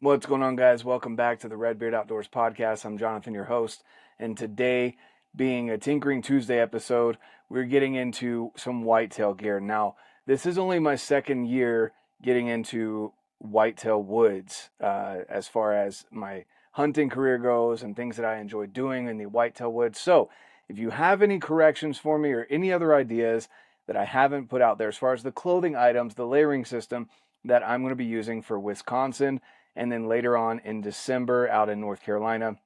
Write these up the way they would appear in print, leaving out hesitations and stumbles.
What's going on, guys? Welcome back to the Red.Beard Outdoors podcast. I'm Jonathan, your host, and today, being a Tinkering Tuesday episode, we're getting into some whitetail gear. Now, this is only my second year getting into whitetail woods as far as my hunting career goes and things that I enjoy doing in the whitetail woods. So, if you have any corrections for me or any other ideas that I haven't put out there as far as the clothing items, the layering system that I'm going to be using for Wisconsin, and then later on in December out in North Carolina,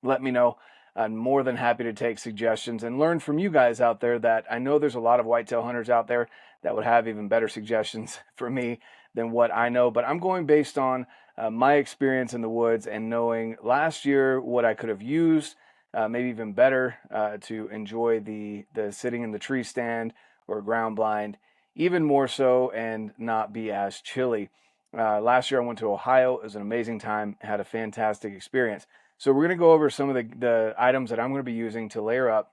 let me know. I'm more than happy to take suggestions and learn from you guys out there. That I know there's a lot of whitetail hunters out there that would have even better suggestions for me than what I know, but I'm going based on my experience in the woods and knowing last year what I could have used, maybe even better, to enjoy the sitting in the tree stand or ground blind even more so and not be as chilly. Last year I went to Ohio. It was an amazing time. Had a fantastic experience. So we're going to go over some of the items that I'm going to be using to layer up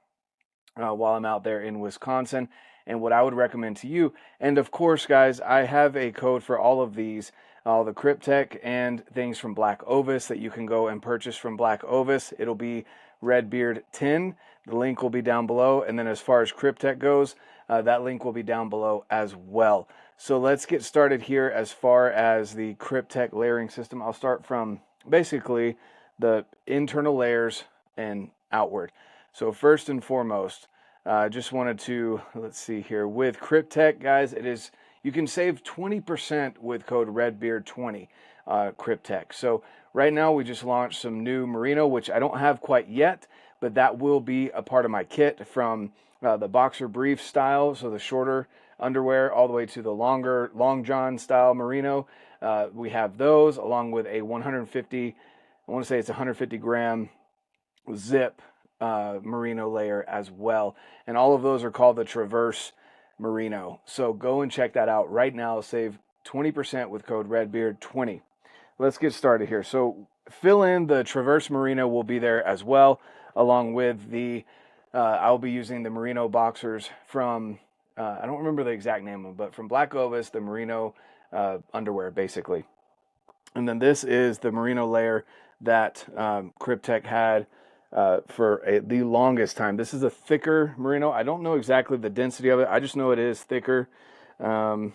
while I'm out there in Wisconsin and what I would recommend to you. And of course, guys, I have a code for all of these, all the Kryptek and things from BlackOvis that you can go and purchase from BlackOvis. It'll be RedBeard10. The link will be down below. And then as far as Kryptek goes, that link will be down below as well. So let's get started here as far as the Kryptek layering system. I'll start from basically the internal layers and outward. So first and foremost, I just wanted to, let's see here, with Kryptek, guys, you can save 20% with code REDBEARD20 Kryptek. So right now we just launched some new merino, which I don't have quite yet, but that will be a part of my kit, from the boxer brief style, so the shorter underwear, all the way to the longer long john style merino. We have those along with a 150, I want to say it's 150 gram zip merino layer as well. And all of those are called the Traverse Merino. So go and check that out right now. Save 20% with code REDBEARD20. Let's get started here. So fill in the Traverse Merino will be there as well, along with the I'll be using the merino boxers from I don't remember the exact name of them, but from BlackOvis, the merino underwear basically. And then this is the merino layer that Kryptek had for the longest time. This is a thicker merino. I don't know exactly the density of it. I just know it is thicker. And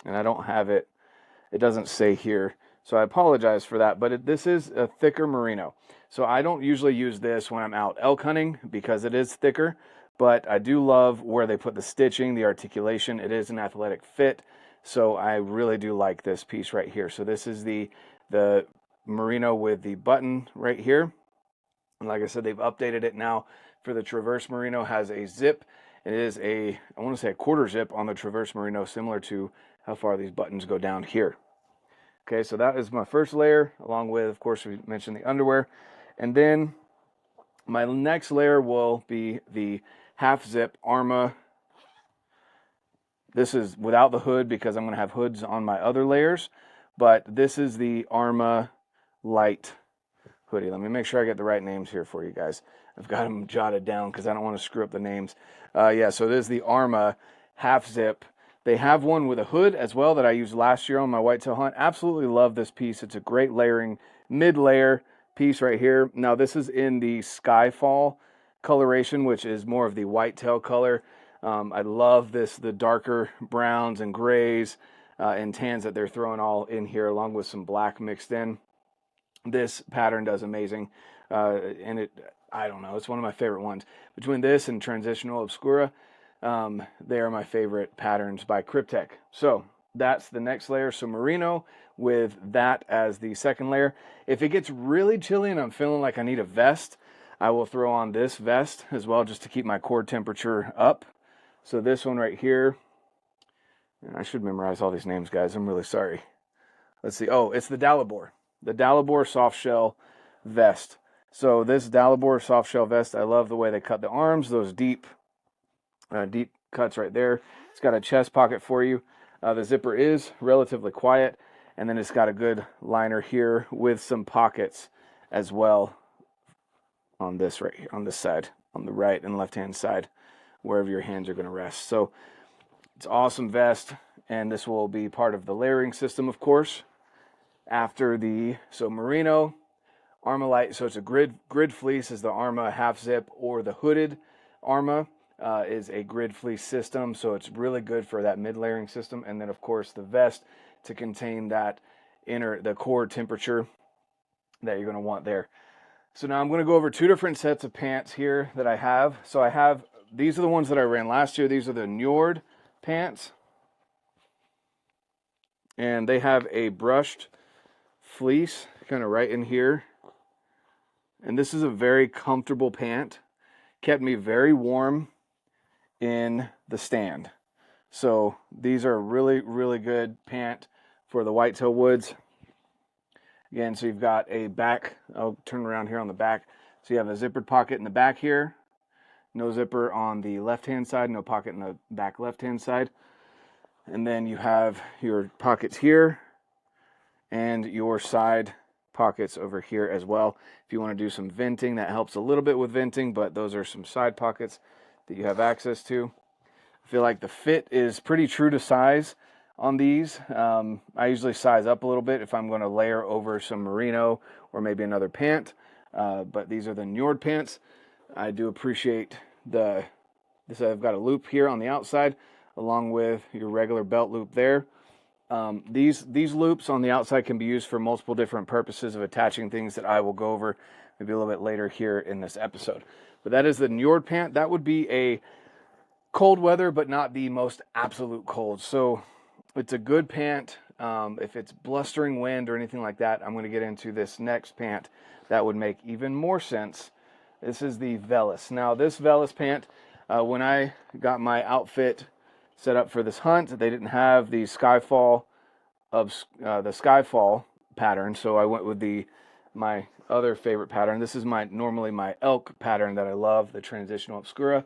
I don't have it. It doesn't say here. So I apologize for that. But this is a thicker merino. So I don't usually use this when I'm out elk hunting because it is thicker. But I do love where they put the stitching, the articulation. It is an athletic fit. So I really do like this piece right here. So this is the merino with the button right here. And like I said, they've updated it now for the Traverse Merino. Has a zip. It is I want to say a quarter zip on the Traverse Merino, similar to how far these buttons go down here. Okay, so that is my first layer, along with, of course, we mentioned the underwear. And then my next layer will be the half zip Arma. This is without the hood because I'm going to have hoods on my other layers. But this is the Arma Light hoodie. Let me make sure I get the right names here for you guys. I've got them jotted down because I don't want to screw up the names. Yeah, so this is the Arma half zip. They have one with a hood as well that I used last year on my whitetail hunt. Absolutely love this piece. It's a great layering mid-layer piece right here. Now this is in the Skyfall coloration, which is more of the whitetail color. I love the darker browns and grays and tans that they're throwing all in here, along with some black mixed in. This pattern does amazing, and I don't know, it's one of my favorite ones. Between this and Transitional Obscura, they are my favorite patterns by Kryptek. So that's the next layer. So merino with that as the second layer. If it gets really chilly and I'm feeling like I need a vest, I will throw on this vest as well, just to keep my core temperature up. So this one right here, and I should memorize all these names, guys. I'm really sorry. Let's see. Oh, it's the Dalibor. The Dalibor soft shell vest. So this Dalibor soft shell vest, I love the way they cut the arms, those deep cuts right there. It's got a chest pocket for you. The zipper is relatively quiet, and then it's got a good liner here with some pockets as well on this right here, on this side, on the right and left hand side, wherever your hands are going to rest. So it's an awesome vest, and this will be part of the layering system, of course. after the, so merino, Armalite, so it's a grid fleece is the Arma half zip, or the hooded Arma is a grid fleece system, so it's really good for that mid layering system. And then of course the vest to contain that the core temperature that you're going to want there. So now I'm going to go over two different sets of pants here that I have. So I have, these are the ones that I ran last year. These are the Njord pants, and they have a brushed fleece kind of right in here. And this is a very comfortable pant. Kept me very warm in the stand. So these are a really, really good pant for the whitetail woods. Again, so you've got a back, I'll turn around here on the back. So you have a zippered pocket in the back here. No zipper on the left-hand side, no pocket in the back left-hand side. And then you have your pockets here and your side pockets over here as well. If you want to do some venting, that helps a little bit with venting, but those are some side pockets that you have access to. I feel like the fit is pretty true to size on these. I usually size up a little bit if I'm going to layer over some merino or maybe another pant, but these are the Njord pants. I do appreciate this. I've got a loop here on the outside along with your regular belt loop there. These loops on the outside can be used for multiple different purposes of attaching things that I will go over maybe a little bit later here in this episode. But that is the Njord pant. That would be a cold weather, but not the most absolute cold. So it's a good pant. If it's blustering wind or anything like that, I'm going to get into this next pant that would make even more sense. This is the Velis. Now this Velis pant, when I got my outfit set up for this hunt, they didn't have the Skyfall pattern, so I went with my other favorite pattern. This is normally my elk pattern that I love, the transitional obscura,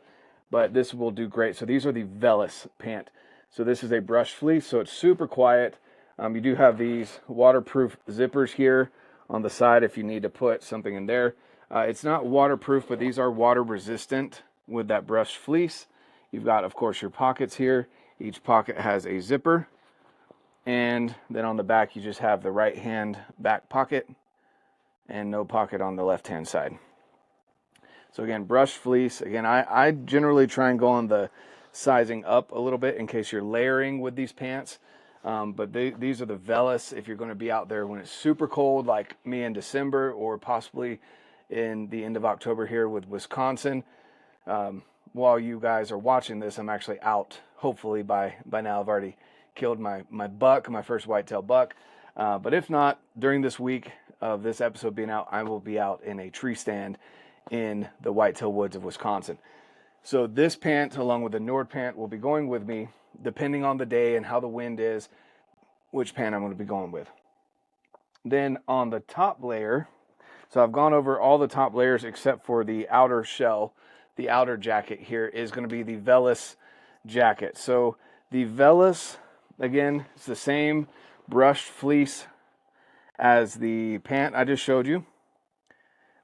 but this will do great. So these are the Velis pant. So this is a brushed fleece, so it's super quiet. You do have these waterproof zippers here on the side if you need to put something in there. It's not waterproof, but these are water resistant with that brushed fleece. You've got, of course, your pockets here. Each pocket has a zipper. And then on the back, you just have the right hand back pocket and no pocket on the left hand side. So again, brushed fleece. Again, I generally try and go on the sizing up a little bit in case you're layering with these pants. But these are the Velis if you're going to be out there when it's super cold, like me in December, or possibly in the end of October here with Wisconsin. While you guys are watching this, I'm actually out. Hopefully by now I've already killed my buck, my first whitetail buck. But if not, during this week of this episode being out, I will be out in a tree stand in the whitetail woods of Wisconsin. So this pant, along with the Njord pant, will be going with me, depending on the day and how the wind is, which pant I'm going to be going with. Then on the top layer, so I've gone over all the top layers except for the outer shell. The outer jacket here is going to be the Velis jacket. So the Velis, again, it's the same brushed fleece as the pant I just showed you.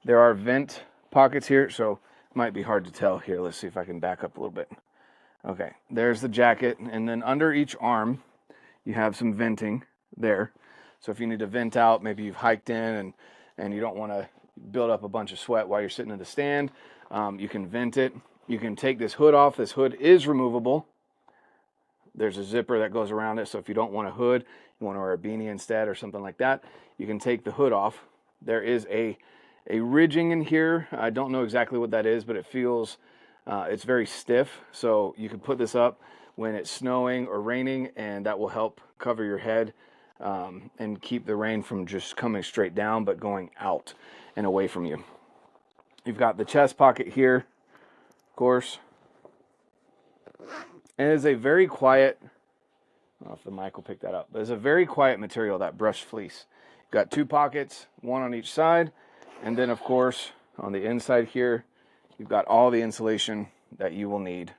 There are vent pockets here, so it might be hard to tell here. Let's see if I can back up a little bit. Okay, there's the jacket, and then under each arm, you have some venting there. So if you need to vent out, maybe you've hiked in and you don't want to build up a bunch of sweat while you're sitting in the stand, you can vent it. You can take this hood off. This hood is removable. There's a zipper that goes around it, so if you don't want a hood, you want to wear a beanie instead or something like that, you can take the hood off. There is a ridging in here. I don't know exactly what that is, but it feels, it's very stiff. So you can put this up when it's snowing or raining, and that will help cover your head and keep the rain from just coming straight down, but going out and away from you. You've got the chest pocket here, of course. And it's a very quiet, I don't know if the mic will pick that up, but it's a very quiet material, that brushed fleece. You've got two pockets, one on each side. And then, of course, on the inside here, you've got all the insulation that you will need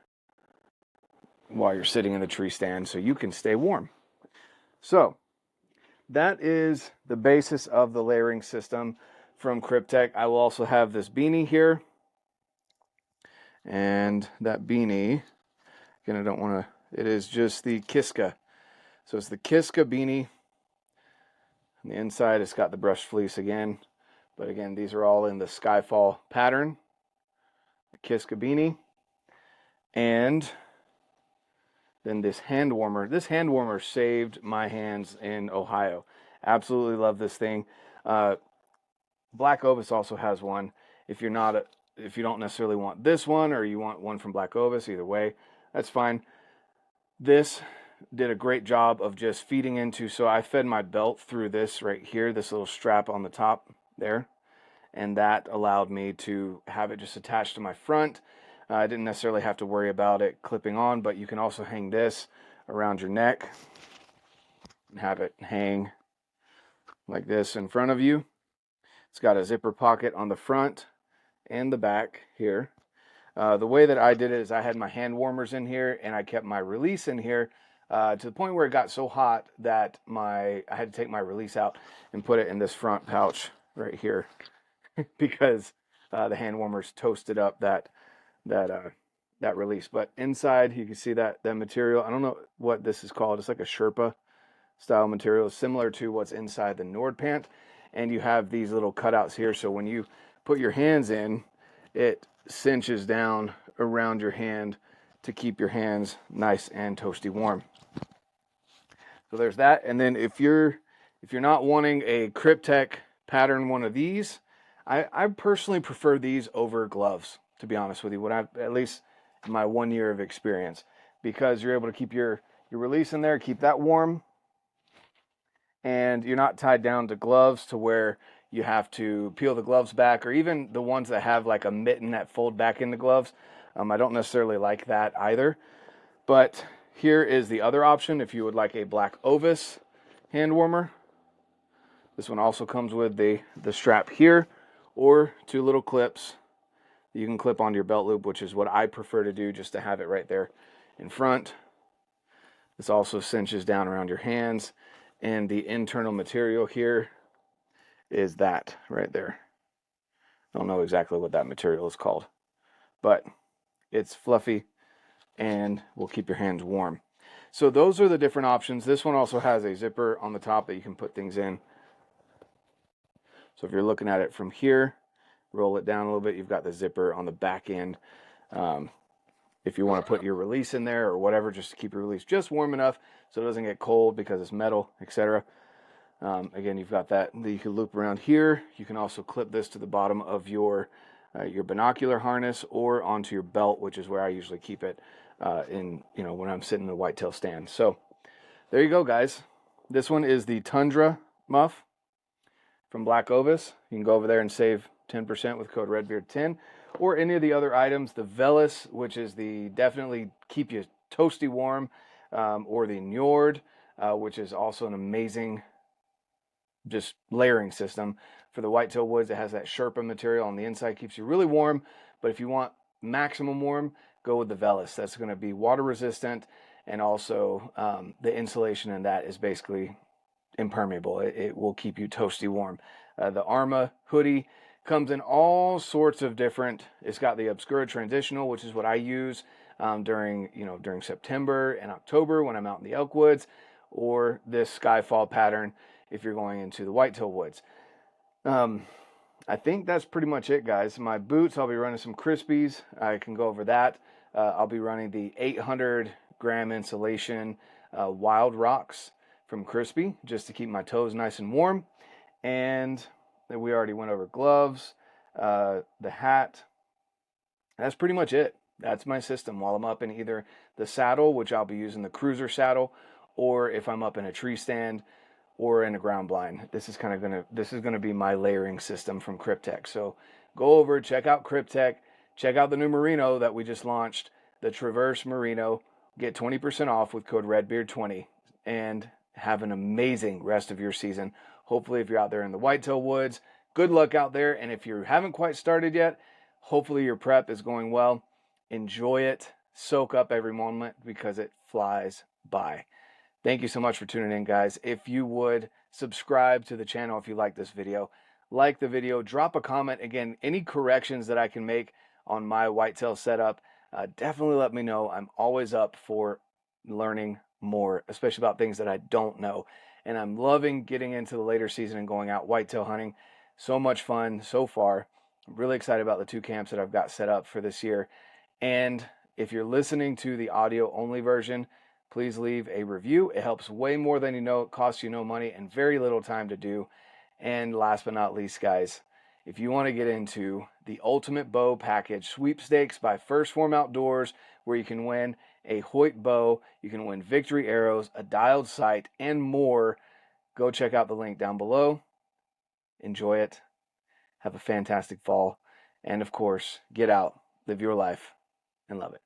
while you're sitting in the tree stand so you can stay warm. So that is the basis of the layering system from Kryptek. I will also have this beanie here. And that beanie, again, I don't want to, it is just the Kiska. So it's the Kiska beanie. On the inside, it's got the brushed fleece again. But again, these are all in the Skyfall pattern. The Kiska beanie. And then this hand warmer. This hand warmer saved my hands in Ohio. Absolutely love this thing. BlackOvis also has one. If you don't necessarily want this one, or you want one from BlackOvis, either way, that's fine. This did a great job of just feeding into, so I fed my belt through this right here, this little strap on the top there, and that allowed me to have it just attached to my front. I didn't necessarily have to worry about it clipping on, but you can also hang this around your neck and have it hang like this in front of you. It's got a zipper pocket on the front and the back here. The way that I did it is I had my hand warmers in here, and I kept my release in here to the point where it got so hot that I had to take my release out and put it in this front pouch right here because the hand warmers toasted up that release. But inside, you can see that material. I don't know what this is called. It's like a Sherpa style material, similar to what's inside the Nord pant. And you have these little cutouts here, so when you put your hands in, it cinches down around your hand to keep your hands nice and toasty warm. So there's that. And then if you're not wanting a Kryptek pattern one of these, I personally prefer these over gloves, to be honest with you, at least in my 1 year of experience, because you're able to keep your release in there, keep that warm, and you're not tied down to gloves to where you have to peel the gloves back, or even the ones that have like a mitten that fold back into gloves. I don't necessarily like that either. But here is the other option if you would like a BlackOvis hand warmer. This one also comes with the strap here, or 2 little clips you can clip onto your belt loop, which is what I prefer to do, just to have it right there in front. This also cinches down around your hands, and the internal material here is that right there. I don't know exactly what that material is called, but it's fluffy and will keep your hands warm. So those are the different options. This one also has a zipper on the top that you can put things in. So if you're looking at it from here, roll it down a little bit, you've got the zipper on the back end. If you want to put your release in there or whatever, just to keep your release just warm enough so it doesn't get cold because it's metal, etc. Again, you've got that you can loop around here. You can also clip this to the bottom of your binocular harness or onto your belt, which is where I usually keep it when I'm sitting in the whitetail stand. So there you go, guys. This one is the Tundra muff from BlackOvis. You can go over there and save 10% with code RedBeard10, or any of the other items. The Velis, which is the definitely keep you toasty warm, or the Njord, which is also an amazing just layering system for the whitetail woods. It has that Sherpa material on the inside, keeps you really warm. But if you want maximum warm, go with the Velis. That's going to be water resistant, and also the insulation in that is basically impermeable. It will keep you toasty warm. The Arma hoodie comes in all sorts of different. It's got the Obscura Transitional, which is what I use during September and October when I'm out in the elk woods, or this Skyfall pattern if you're going into the whitetail woods. I think that's pretty much it, guys. My boots, I'll be running some Crispies. I can go over that. I'll be running the 800 gram insulation Wild Rocks from Crispy, just to keep my toes nice and warm. And we already went over gloves, the hat. That's pretty much it. That's my system while I'm up in either the saddle, which I'll be using the cruiser saddle, or if I'm up in a tree stand or in a ground blind. This is gonna be my layering system from Kryptek. So go over, check out Kryptek, check out the new merino that we just launched, the Traverse Merino. Get 20% off with code RedBeard20, and have an amazing rest of your season. Hopefully, if you're out there in the whitetail woods, good luck out there. And if you haven't quite started yet, hopefully your prep is going well. Enjoy it. Soak up every moment, because it flies by. Thank you so much for tuning in, guys. If you would subscribe to the channel if you like this video, like the video, drop a comment. Again, any corrections that I can make on my whitetail setup, definitely let me know. I'm always up for learning more, especially about things that I don't know. and I'm loving getting into the later season and going out whitetail hunting. So much fun so far. I'm really excited about the 2 camps that I've got set up for this year. And if you're listening to the audio only version, please leave a review. It helps way more than you know. It costs you no money and very little time to do. And last but not least, guys, if you want to get into the Ultimate Bow Package Sweepstakes by Phorm Outdoors, where you can win a Hoyt bow, you can win victory arrows, a dialed sight, and more, go check out the link down below. Enjoy it. Have a fantastic fall. And of course, get out, live your life, and love it.